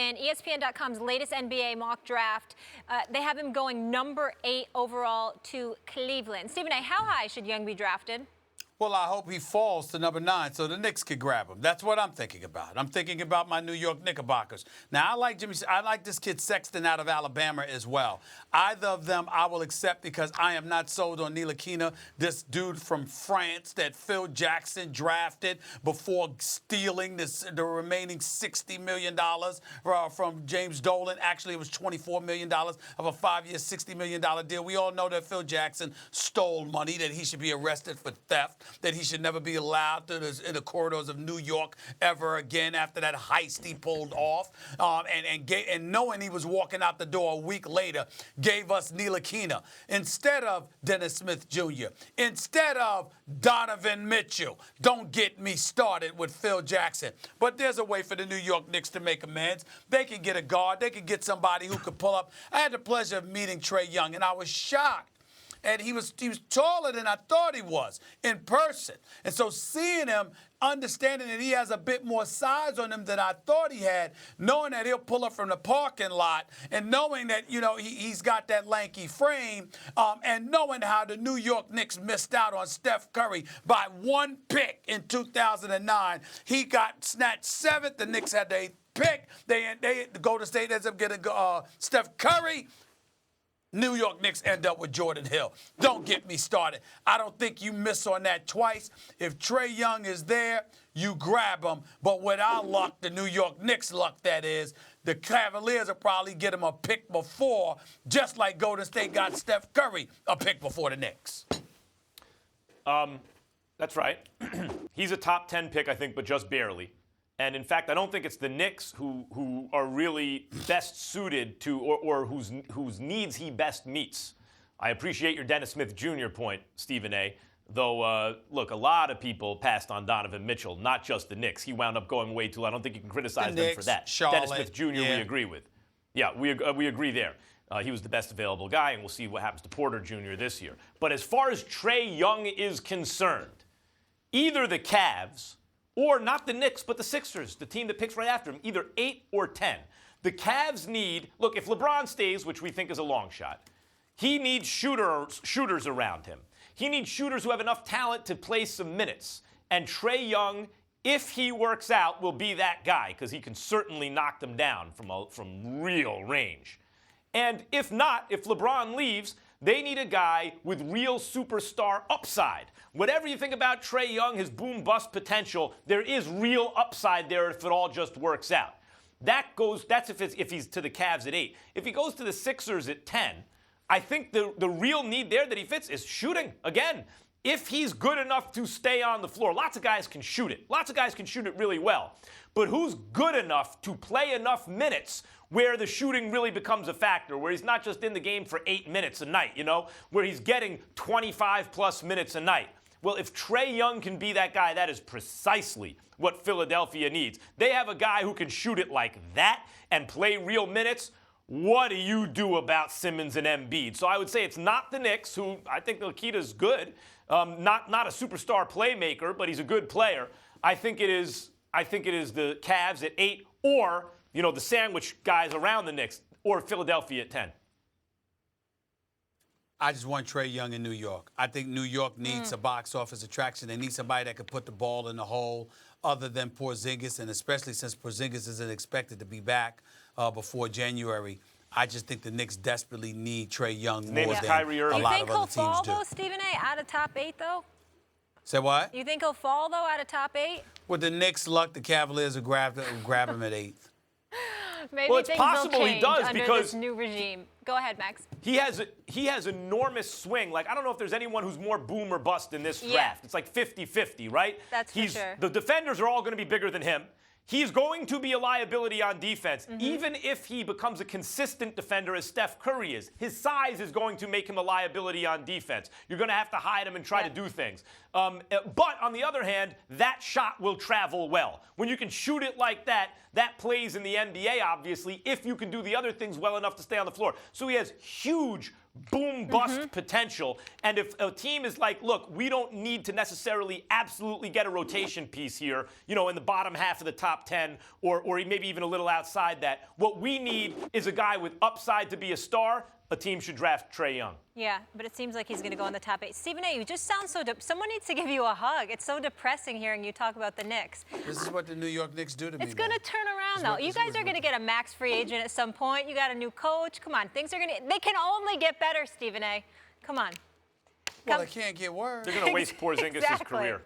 in ESPN.com's latest NBA mock draft, they have him going number 8 overall to Cleveland. Stephen A., how high should Young be drafted? Well, I hope he falls to number 9 so the Knicks could grab him. That's what I'm thinking about. I'm thinking about my New York Knickerbockers. Now, I like this kid Sexton out of Alabama as well. Either of them I will accept because I am not sold on Ntilikina, this dude from France that Phil Jackson drafted before stealing the remaining $60 million from James Dolan. Actually, it was $24 million of a 5-year, $60 million deal. We all know that Phil Jackson stole money, that he should be arrested for theft, that he should never be allowed in the corridors of New York ever again after that heist he pulled off. And knowing he was walking out the door a week later, gave us Ntilikina instead of Dennis Smith Jr., instead of Donovan Mitchell. Don't get me started with Phil Jackson. But there's a way for the New York Knicks to make amends. They can get a guard. They can get somebody who could pull up. I had the pleasure of meeting Trae Young, and I was shocked. And he was taller than I thought he was in person. And so seeing him, understanding that he has a bit more size on him than I thought he had, knowing that he'll pull up from the parking lot, and knowing that, he's got that lanky frame, and knowing how the New York Knicks missed out on Steph Curry by 1 pick in 2009. He got snatched 7th. The Knicks had the 8th pick. The Golden State ends up getting Steph Curry. New York Knicks end up with Jordan Hill. Don't get me started. I don't think you miss on that twice. If Trae Young is there, you grab him. But with our luck, the New York Knicks luck, that is, the Cavaliers will probably get him a pick before, just like Golden State got Steph Curry a pick before the Knicks. That's right. He's a top 10 pick, I think, but just barely. And, in fact, I don't think it's the Knicks who are really best suited to or whose needs he best meets. I appreciate your Dennis Smith Jr. point, Stephen A., though, look, a lot of people passed on Donovan Mitchell, not just the Knicks. He wound up going way too low. I don't think you can criticize them for that. Charlotte, Dennis Smith Jr., we agree with. Yeah, we agree there. He was the best available guy, and we'll see what happens to Porter Jr. this year. But as far as Trae Young is concerned, either the Cavs or not the Knicks, but the Sixers, the team that picks right after him, either 8 or 10. The Cavs need, look, if LeBron stays, which we think is a long shot, he needs shooters around him. He needs shooters who have enough talent to play some minutes. And Trae Young, if he works out, will be that guy, because he can certainly knock them down from real range. And if not, if LeBron leaves, they need a guy with real superstar upside. Whatever you think about Trae Young, his boom-bust potential, there is real upside there if it all just works out. That's if he's to the Cavs at 8. If he goes to the Sixers at 10, I think the real need there that he fits is shooting. Again, if he's good enough to stay on the floor, lots of guys can shoot it. Lots of guys can shoot it really well. But who's good enough to play enough minutes where the shooting really becomes a factor, where he's not just in the game for 8 minutes a night, where he's getting 25-plus minutes a night? Well, if Trae Young can be that guy, that is precisely what Philadelphia needs. They have a guy who can shoot it like that and play real minutes. What do you do about Simmons and Embiid? So I would say it's not the Knicks, who I think Nikita's good, not a superstar playmaker, but he's a good player. I think it is the Cavs at 8, or the sandwich guys around the Knicks, or Philadelphia at 10. I just want Trae Young in New York. I think New York needs a box office attraction. They need somebody that can put the ball in the hole other than Porzingis, and especially since Porzingis isn't expected to be back before January. I just think the Knicks desperately need Trae Young more than Kyrie Irving. a lot of other teams do. You think he'll fall, though, Stephen A., out of top 8, though? Say what? You think he'll fall, though, out of top 8? With the Knicks' luck, the Cavaliers will grab him at 8th. Maybe well, it's things possible will he change does under because this new regime. Go ahead, Max. He has enormous swing. Like, I don't know if there's anyone who's more boom or bust in this draft. It's like 50-50, right? That's for sure. The defenders are all going to be bigger than him. He's going to be a liability on defense, even if he becomes a consistent defender as Steph Curry is. His size is going to make him a liability on defense. You're going to have to hide him and try to do things. But on the other hand, that shot will travel well. When you can shoot it like that, that plays in the NBA, obviously, if you can do the other things well enough to stay on the floor. So he has huge boom-bust potential. And if a team is like, look, we don't need to necessarily absolutely get a rotation piece here, you know, in the bottom half of the top 10 or maybe even a little outside that. What we need is a guy with upside to be a star. A team should draft Trae Young. Yeah, but it seems like he's going to go in the top 8. Stephen A., you just sound so someone needs to give you a hug. It's so depressing hearing you talk about the Knicks. This is what the New York Knicks do to me. It's going to turn around, though. You guys are going to get a max free agent at some point. You got a new coach. Come on, things are going to – they can only get better, Stephen A. Come on. Well, they can't get worse. They're going to waste Porzingis' career.